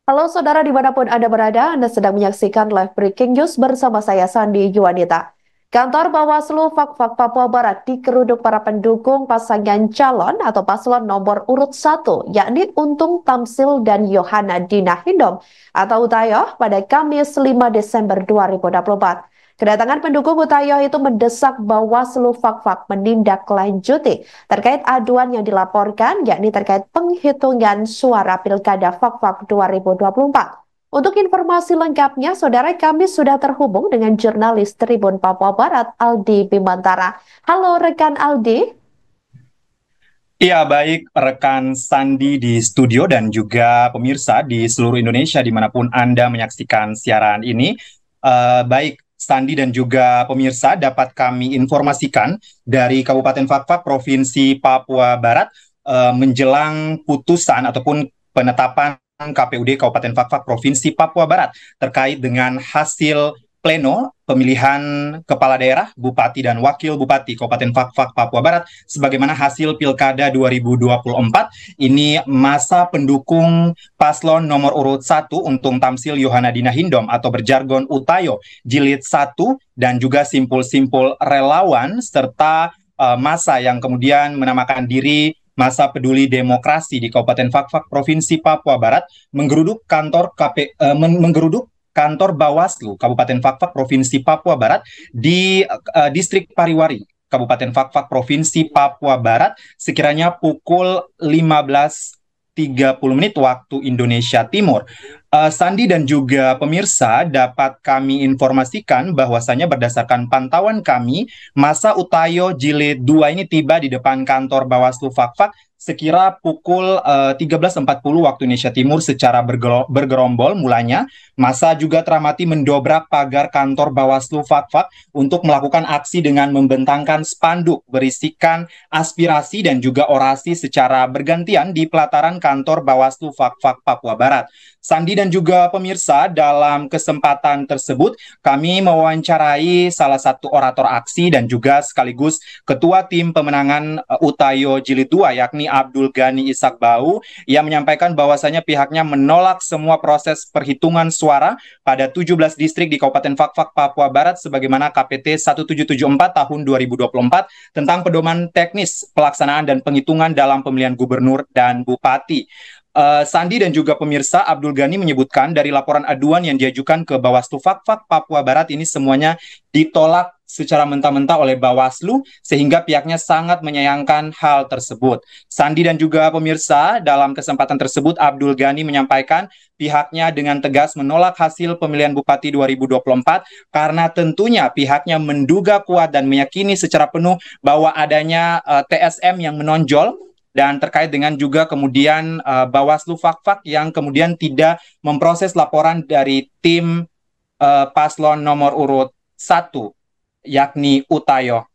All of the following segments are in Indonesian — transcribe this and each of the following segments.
Halo saudara dimanapun Anda berada, Anda sedang menyaksikan live breaking news bersama saya Sandi Yuwanita. Kantor Bawaslu Fak-Fak Papua Barat dikerudung para pendukung pasangan calon atau paslon nomor urut 1, yakni Untung Tamsil dan Yohana Dina Hindom atau Utayoh pada Kamis 5 Desember 2024. Kedatangan pendukung Utayoh itu mendesak Bawaslu Fak-Fak menindaklanjuti terkait aduan yang dilaporkan, yakni terkait penghitungan suara Pilkada Fak-Fak 2024. Untuk informasi lengkapnya, saudara kami sudah terhubung dengan jurnalis Tribun Papua Barat, Aldi Bimantara. Halo rekan Aldi. Iya, baik rekan Sandi di studio dan juga pemirsa di seluruh Indonesia dimanapun Anda menyaksikan siaran ini. Baik Sandi dan juga pemirsa dapat kami informasikan dari Kabupaten Fak-Fak, Provinsi Papua Barat, menjelang putusan ataupun penetapan KPUD Kabupaten Fak-Fak, Provinsi Papua Barat terkait dengan hasil pleno pemilihan kepala daerah, bupati dan wakil bupati Kabupaten Fak-Fak, Papua Barat sebagaimana hasil Pilkada 2024. Ini masa pendukung paslon nomor urut 1 Untung Tamsil Yohana Dina Hindom atau berjargon Utayo Jilid 1 dan juga simpul-simpul relawan serta masa yang kemudian menamakan diri Masa Peduli Demokrasi di Kabupaten Fak-Fak, Provinsi Papua Barat menggeruduk kantor Bawaslu Kabupaten Fak-Fak, Provinsi Papua Barat di Distrik Pariwari, Kabupaten Fak-Fak, Provinsi Papua Barat sekiranya pukul 15.30 waktu Indonesia Timur. Sandi dan juga pemirsa dapat kami informasikan bahwasanya berdasarkan pantauan kami, masa Utayo Jilid 2 ini tiba di depan kantor Bawaslu Fak-Fak sekira pukul 13.40 waktu Indonesia Timur secara bergerombol mulanya. Masa juga teramati mendobrak pagar kantor Bawaslu Fak-Fak untuk melakukan aksi dengan membentangkan spanduk berisikan aspirasi dan juga orasi secara bergantian di pelataran kantor Bawaslu Fak-Fak Papua Barat. Sandi dan juga pemirsa, dalam kesempatan tersebut kami mewawancarai salah satu orator aksi dan juga sekaligus ketua tim pemenangan Utayo Jilid 2 yakni Abdul Ghani Ishak Bau yang menyampaikan bahwasanya pihaknya menolak semua proses perhitungan suara pada 17 distrik di Kabupaten Fak-Fak Papua Barat sebagaimana KPT 1774 tahun 2024 tentang pedoman teknis pelaksanaan dan penghitungan dalam pemilihan gubernur dan bupati. Sandi dan juga pemirsa, Abdul Ghani menyebutkan dari laporan aduan yang diajukan ke Bawaslu Fak-Fak Papua Barat ini semuanya ditolak secara mentah-mentah oleh Bawaslu sehingga pihaknya sangat menyayangkan hal tersebut. Sandi dan juga pemirsa, dalam kesempatan tersebut Abdul Ghani menyampaikan pihaknya dengan tegas menolak hasil pemilihan Bupati 2024 karena tentunya pihaknya menduga kuat dan meyakini secara penuh bahwa adanya TSM yang menonjol dan terkait dengan juga kemudian Bawaslu Fak-Fak yang kemudian tidak memproses laporan dari tim paslon nomor urut 1 yakni Utayo.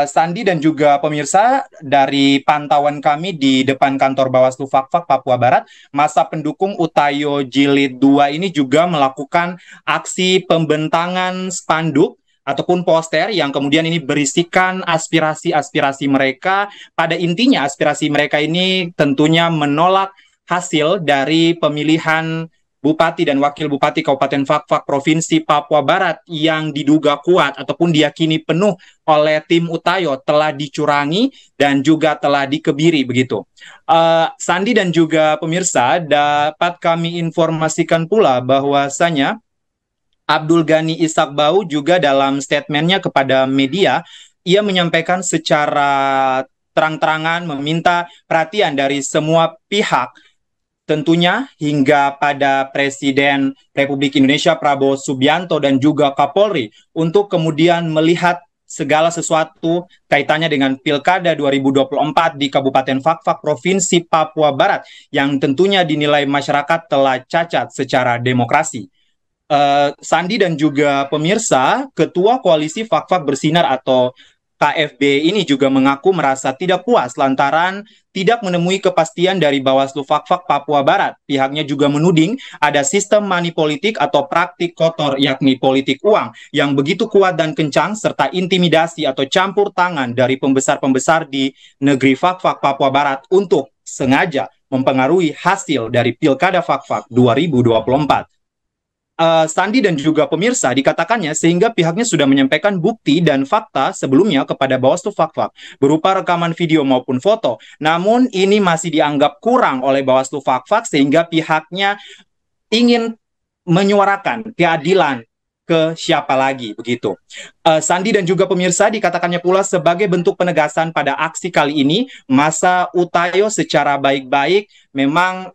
Sandi dan juga pemirsa, dari pantauan kami di depan kantor Bawaslu Fak-Fak Papua Barat, masa pendukung Utayo Jilid 2 ini juga melakukan aksi pembentangan spanduk ataupun poster yang kemudian ini berisikan aspirasi-aspirasi mereka. Pada intinya aspirasi mereka ini tentunya menolak hasil dari pemilihan Bupati dan Wakil Bupati Kabupaten Fak-Fak Provinsi Papua Barat yang diduga kuat ataupun diyakini penuh oleh tim Utayo telah dicurangi dan juga telah dikebiri begitu. Sandi dan juga pemirsa dapat kami informasikan pula bahwasanya Abdul Ghani Ishak Bau juga dalam statementnya kepada media, ia menyampaikan secara terang-terangan meminta perhatian dari semua pihak, tentunya hingga pada Presiden Republik Indonesia Prabowo Subianto dan juga Kapolri untuk kemudian melihat segala sesuatu kaitannya dengan Pilkada 2024 di Kabupaten Fak-Fak Provinsi Papua Barat yang tentunya dinilai masyarakat telah cacat secara demokrasi. Sandi dan juga pemirsa, Ketua Koalisi Fak-Fak Bersinar atau KFB ini juga mengaku merasa tidak puas lantaran tidak menemui kepastian dari Bawaslu Fak-Fak Papua Barat. Pihaknya juga menuding ada sistem money politik atau praktik kotor yakni politik uang yang begitu kuat dan kencang serta intimidasi atau campur tangan dari pembesar-pembesar di negeri Fak-Fak Papua Barat untuk sengaja mempengaruhi hasil dari Pilkada Fak-Fak 2024. Sandi dan juga pemirsa dikatakannya sehingga pihaknya sudah menyampaikan bukti dan fakta sebelumnya kepada Bawaslu Fak-Fak berupa rekaman video maupun foto. Namun ini masih dianggap kurang oleh Bawaslu Fak-Fak sehingga pihaknya ingin menyuarakan keadilan ke siapa lagi begitu. Sandi dan juga pemirsa dikatakannya pula sebagai bentuk penegasan pada aksi kali ini, masa Utayo secara baik-baik memang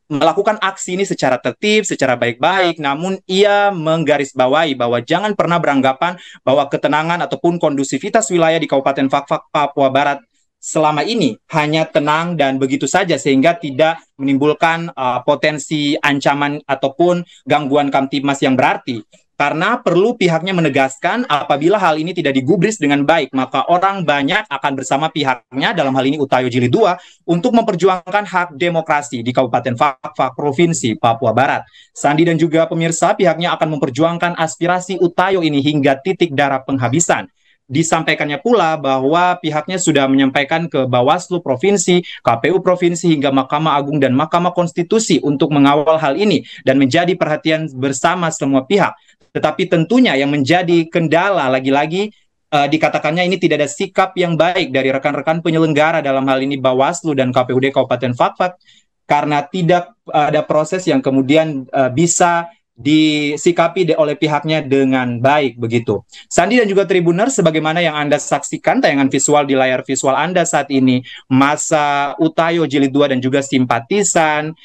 melakukan aksi ini secara tertib, secara baik-baik, namun ia menggarisbawahi bahwa jangan pernah beranggapan bahwa ketenangan ataupun kondusivitas wilayah di Kabupaten Fak-Fak, Papua Barat selama ini hanya tenang dan begitu saja sehingga tidak menimbulkan potensi ancaman ataupun gangguan Kamtibmas yang berarti. Karena perlu pihaknya menegaskan apabila hal ini tidak digubris dengan baik, maka orang banyak akan bersama pihaknya, dalam hal ini Utayo Jilid 2, untuk memperjuangkan hak demokrasi di Kabupaten Fak-Fak, Provinsi Papua Barat. Sandi dan juga pemirsa pihaknya akan memperjuangkan aspirasi Utayo ini hingga titik darah penghabisan. Disampaikannya pula bahwa pihaknya sudah menyampaikan ke Bawaslu Provinsi, KPU Provinsi, hingga Mahkamah Agung dan Mahkamah Konstitusi untuk mengawal hal ini dan menjadi perhatian bersama semua pihak. Tetapi tentunya yang menjadi kendala lagi-lagi dikatakannya ini tidak ada sikap yang baik dari rekan-rekan penyelenggara dalam hal ini Bawaslu dan KPUD Kabupaten Fak-Fak karena tidak ada proses yang kemudian bisa disikapi oleh pihaknya dengan baik begitu. Sandi dan juga Tribuners, sebagaimana yang Anda saksikan tayangan visual di layar visual Anda saat ini, masa Utayo Jilid 2 dan juga simpatisan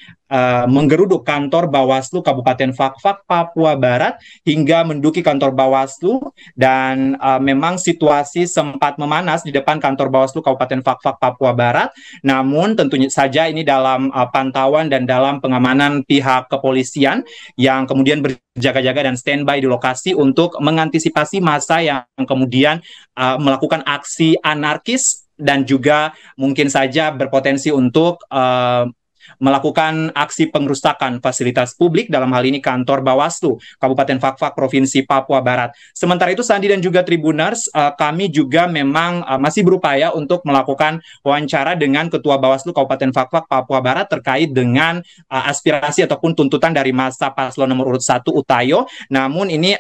menggeruduk kantor Bawaslu Kabupaten Fak-Fak, Papua Barat hingga menduduki kantor Bawaslu dan memang situasi sempat memanas di depan kantor Bawaslu Kabupaten Fak-Fak, Papua Barat. Namun tentunya saja ini dalam pantauan dan dalam pengamanan pihak kepolisian yang kemudian berjaga-jaga dan standby di lokasi untuk mengantisipasi massa yang kemudian melakukan aksi anarkis dan juga mungkin saja berpotensi untuk melakukan aksi pengerusakan fasilitas publik, dalam hal ini kantor Bawaslu Kabupaten Fak-Fak, Provinsi Papua Barat. Sementara itu Sandi dan juga Tribuners, kami juga memang masih berupaya untuk melakukan wawancara dengan Ketua Bawaslu Kabupaten Fak-Fak, Papua Barat terkait dengan aspirasi ataupun tuntutan dari masa paslon nomor urut 1 Utayo. Namun ini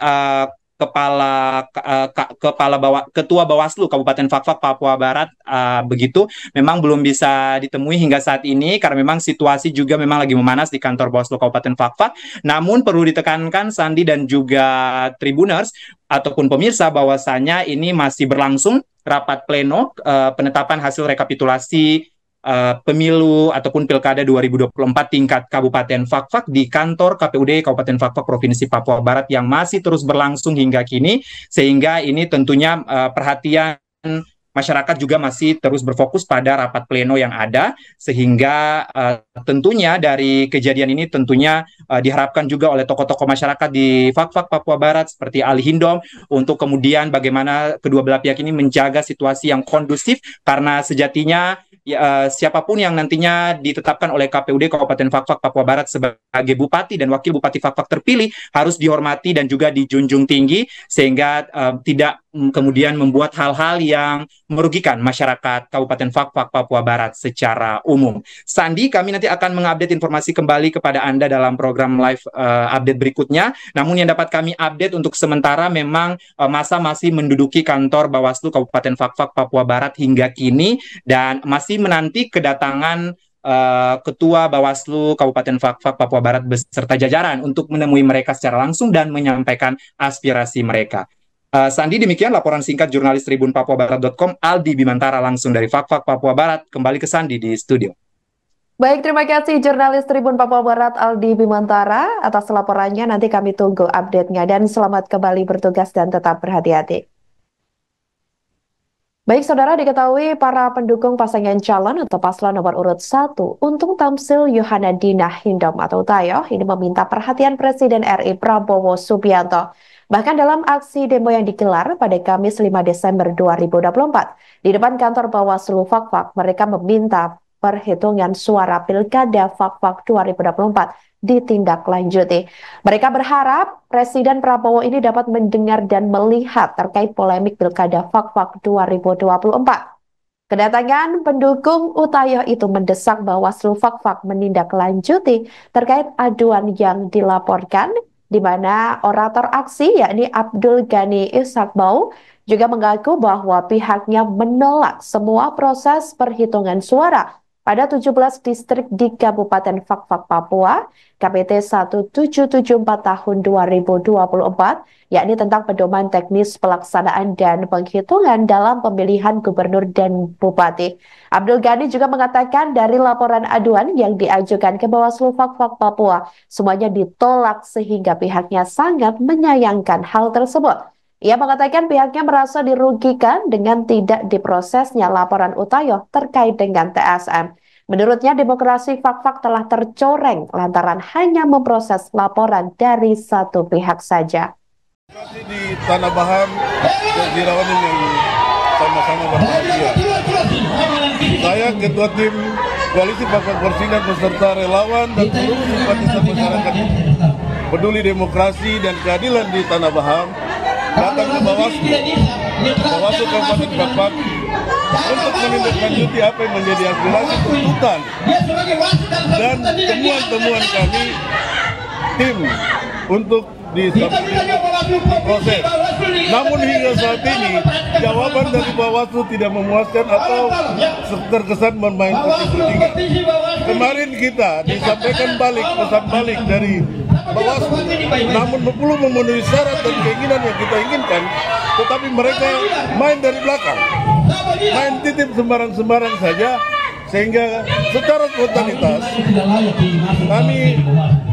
Ketua Bawaslu Kabupaten Fak-Fak, Papua Barat begitu memang belum bisa ditemui hingga saat ini karena memang situasi juga memang lagi memanas di kantor Bawaslu Kabupaten Fak-Fak. Namun perlu ditekankan Sandi dan juga Tribuners ataupun pemirsa bahwasanya ini masih berlangsung rapat pleno penetapan hasil rekapitulasi pemilu ataupun pilkada 2024 tingkat Kabupaten Fak-Fak di kantor KPUD Kabupaten Fak-Fak Provinsi Papua Barat yang masih terus berlangsung hingga kini, sehingga ini tentunya perhatian masyarakat juga masih terus berfokus pada rapat pleno yang ada, sehingga tentunya dari kejadian ini tentunya diharapkan juga oleh tokoh-tokoh masyarakat di Fak-Fak Papua Barat seperti Ali Hindom untuk kemudian bagaimana kedua belah pihak ini menjaga situasi yang kondusif, karena sejatinya siapapun yang nantinya ditetapkan oleh KPUD Kabupaten Fak-Fak Papua Barat sebagai bupati dan wakil bupati Fak-Fak terpilih harus dihormati dan juga dijunjung tinggi, sehingga tidak kemudian membuat hal-hal yang merugikan masyarakat Kabupaten Fak-Fak Papua Barat secara umum. Sandi, kami nanti akan mengupdate informasi kembali kepada Anda dalam program live update berikutnya. Namun yang dapat kami update untuk sementara memang masa masih menduduki kantor Bawaslu Kabupaten Fak-Fak Papua Barat hingga kini dan masih menanti kedatangan Ketua Bawaslu Kabupaten Fak-Fak Papua Barat beserta jajaran untuk menemui mereka secara langsung dan menyampaikan aspirasi mereka. Sandi, demikian laporan singkat jurnalis Tribun Papuabarat.com, Aldi Bimantara langsung dari Fak-Fak Papua Barat. Kembali ke Sandi di studio. Baik, terima kasih jurnalis Tribun Papua Barat Aldi Bimantara atas laporannya. Nanti kami tunggu update-nya dan selamat kembali bertugas dan tetap berhati-hati. Baik, saudara, diketahui para pendukung pasangan calon atau paslon nomor urut 1 Untung Tamsil Yohana Dina Hindom atau Utayo ini meminta perhatian Presiden RI Prabowo Subianto. Bahkan dalam aksi demo yang digelar pada Kamis 5 Desember 2024 di depan kantor Bawaslu Fak-Fak, mereka meminta perhitungan suara Pilkada Fak-Fak 2024 ditindaklanjuti. Mereka berharap Presiden Prabowo ini dapat mendengar dan melihat terkait polemik Pilkada Fak-Fak 2024. Kedatangan pendukung Utayo itu mendesak Bawaslu Fakfak menindaklanjuti terkait aduan yang dilaporkan, di mana orator aksi yakni Abdul Ghani Ishakbau juga mengaku bahwa pihaknya menolak semua proses perhitungan suara pada 17 distrik di Kabupaten Fakfak, Papua, KPT 1774 tahun 2024, yakni tentang pedoman teknis pelaksanaan dan penghitungan dalam pemilihan gubernur dan bupati. Abdul Ghani juga mengatakan dari laporan aduan yang diajukan ke Bawaslu Fakfak Papua, semuanya ditolak sehingga pihaknya sangat menyayangkan hal tersebut. Ia mengatakan pihaknya merasa dirugikan dengan tidak diprosesnya laporan Utayo terkait dengan TSM. Menurutnya, demokrasi Fakfak telah tercoreng lantaran hanya memproses laporan dari satu pihak saja. Di Tanah Baham dan di Rawanin yang sama-sama berbahagia. Saya ketua tim Koalisi Fakfak Bersinar beserta relawan dan seluruh simpatisan masyarakat peduli demokrasi dan keadilan di Tanah Baham datang ke Bawaslu Kabupaten Fakfak untuk menindaklanjuti apa yang menjadi aspirasi tuntutan dan temuan-temuan kami tim untuk diproses. Namun hingga saat ini jawaban dari Bawaslu tidak memuaskan atau terkesan bermain perundingan. Kemarin kita disampaikan pesan balik dari Bawaslu, namun belum memenuhi syarat dan keinginan yang kita inginkan, tetapi mereka main dari belakang, main titip sembarang-sembarang saja, sehingga secara spontanitas kami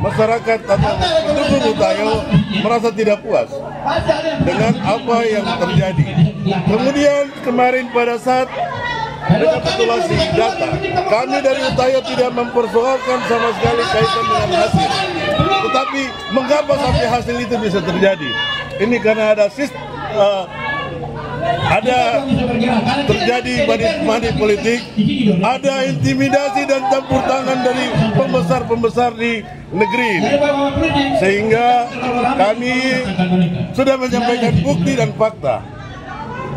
masyarakat atau pendukung Utayo merasa tidak puas dengan apa yang terjadi. Kemudian kemarin pada saat rekapitulasi data, kami dari Utayo tidak mempersoalkan sama sekali kaitan dengan hasil, tetapi mengapa sampai hasil itu bisa terjadi? Ini karena ada terjadi money politik, ada intimidasi dan campur tangan dari pembesar-pembesar di negeri ini, sehingga kami sudah menyampaikan bukti dan fakta,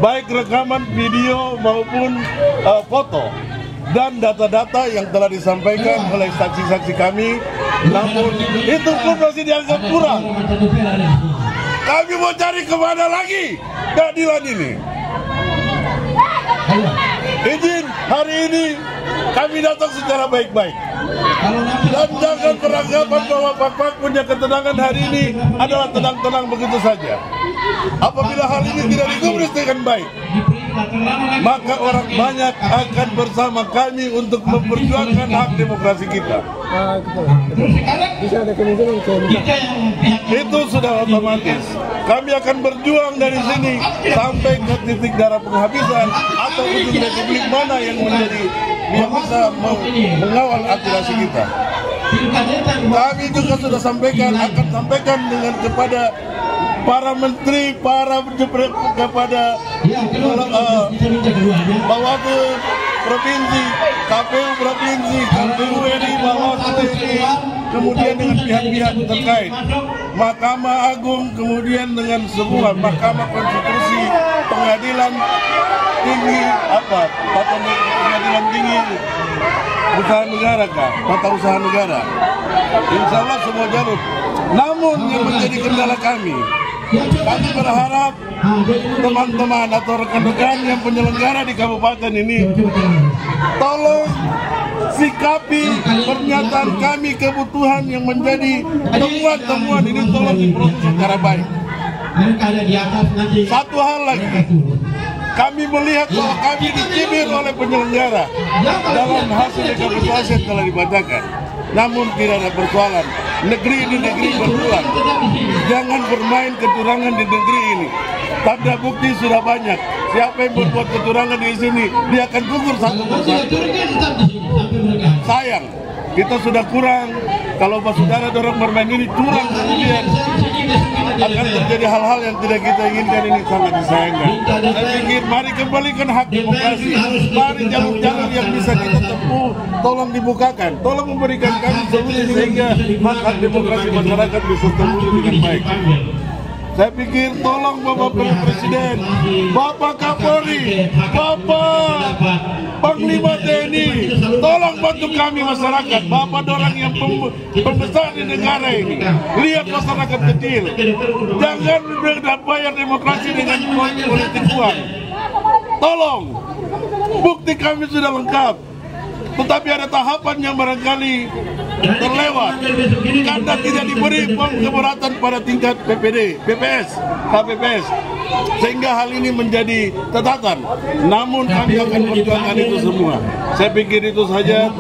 baik rekaman video maupun foto dan data-data yang telah disampaikan oleh saksi-saksi kami, namun itu pun masih dianggap kurang. Kami mau cari kemana lagi keadilan ini? Izin hari ini kami datang secara baik-baik. Dan jangan beranggapan bahwa Fakfak punya ketenangan hari ini adalah tenang-tenang begitu saja. Apabila hal ini tidak digubris dengan baik, maka orang banyak akan bersama kami untuk memperjuangkan hak demokrasi kita. Itu sudah otomatis. Kami akan berjuang dari sini sampai ke titik darah penghabisan atau ujung republik mana yang bisa mengawal aspirasi kita. Kami juga sudah akan sampaikan dengan kepada para menteri, kepada Bawaslu provinsi, KPU provinsi, KPU RI, Bawaslu RI, kemudian dengan pihak-pihak terkait, Mahkamah Agung, kemudian dengan semua Mahkamah Konstitusi, Pengadilan Tinggi, Pengadilan Tinggi Usaha Negara, Tata Usaha Negara. Insya Allah semua jalur. Namun yang menjadi kendala kami berharap teman-teman atau rekan-rekan yang penyelenggara di kabupaten ini tolong sikapi pernyataan kami, kebutuhan yang menjadi temuan-temuan ini tolong diproses secara baik. Satu hal lagi, kami melihat bahwa kami dicibir oleh penyelenggara dalam hasil rekapitulasi yang telah dibacakan. Namun tidak ada persoalan. Negeri ini negeri berulang. Jangan bermain kecurangan di negeri ini. Tanda bukti sudah banyak. Siapa yang berbuat kecurangan di sini, dia akan gugur satu persatu. Sayang, kita sudah kurang. Kalau saudara orang bermain ini curang, kemudian akan terjadi hal-hal yang tidak kita inginkan. Ini sangat disayangkan. Saya pikir mari kembalikan hak demokrasi. Mari jalur-jalur yang bisa kita tempuh tolong dibukakan, tolong memberikan kami solusi sehingga hak demokrasi masyarakat bisa terwujud dengan baik. Saya pikir tolong Bapak Presiden, Bapak Kapolri, Bapak Panglima TNI, tolong bantu kami masyarakat. Bapak orang yang pembesar di negara ini. Lihat masyarakat kecil. Jangan bayar demokrasi dengan politik uang. Tolong, bukti kami sudah lengkap. Tetapi ada tahapan yang barangkali terlewat karena tidak diberi keberatan pada tingkat PPD, PPS, KPPS, sehingga hal ini menjadi catatan. Namun kami akan perjuangkan itu semua. Saya pikir itu saja.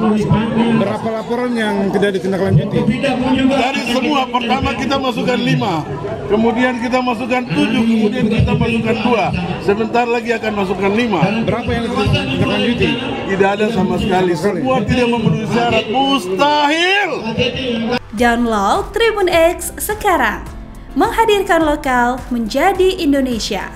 Berapa laporan yang tidak ditindaklanjuti? Dari semua, pertama kita masukkan 5, kemudian kita masukkan 7, kemudian kita masukkan 2, sebentar lagi akan masukkan 5. Berapa yang ditindaklanjuti? Tidak ada sama sekali. Semua tidak memenuhi syarat, mustahil. Download Tribun X sekarang, menghadirkan lokal menjadi Indonesia.